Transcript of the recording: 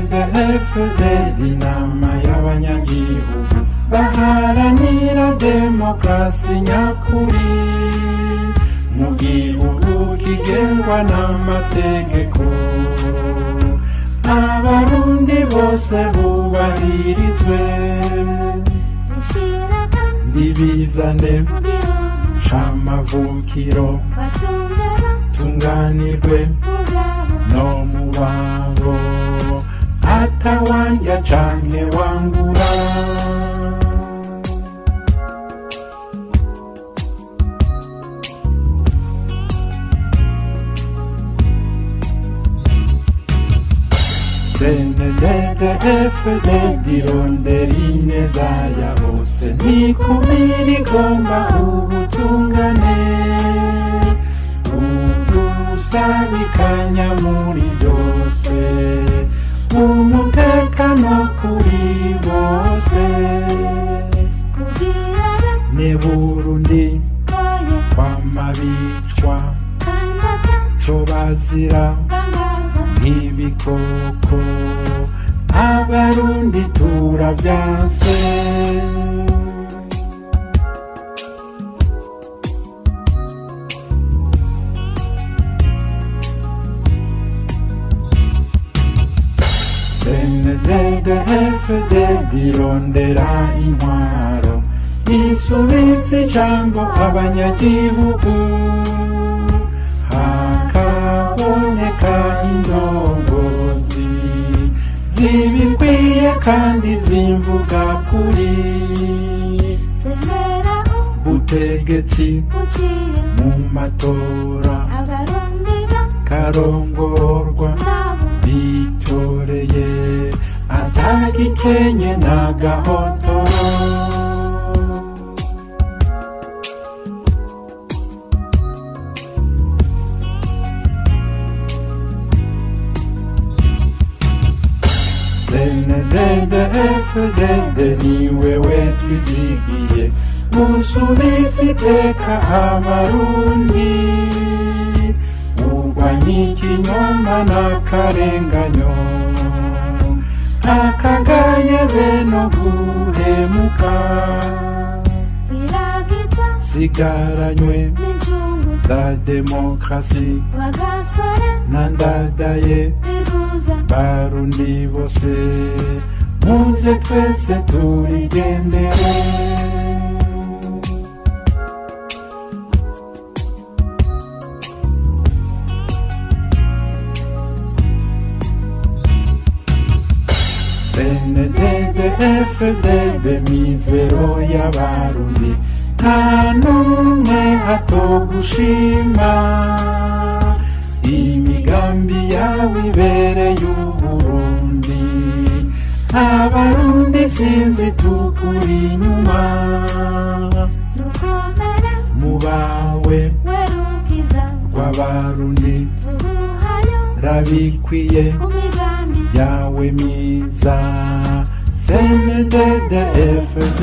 CNDD-FDD inama y'abanyagihugu baharanira demokarasi nyakuri mu gihugu kigengwa n'amategeko, abarundi bose bubahirizwe ibizane c'amavukiro tunganirwe no mu babo atawanja canke wangura. CNDD-FDD irondera ineza ya bose, ntikumira igomba ubutungane, ubusabikanya muri byose, umutekano kuri bose. Ne Burundi kwamabicwa co bazira nk'ibikoko, abarundi turavyanse. CNDD-FDD irondera intwaro isubiza ijambo abanyagihugu, hakaboneka indongozi zibikwiye kandi zimvuga kuri butegetsi mu matora karongorwa bitoreye atagikenye n'agahotoro. CNDD-FDD ni wewe twizigiye, musubize iteka abarundi, urwanye ikinyoma n'akarenganyo, akagaye beno guhemuka, sigaranywe za demokrasi nandadaye. Barundi bose muze twese turigendere. CNDD-FDD mizero y'abarundi, nta n'umwe atogushima, imigambi yawe ibereye Uburundi, abarundi sinzi tukuri inyuma, mubawe rw'abarundi rabikwiye yawe myiza. CNDD-FDD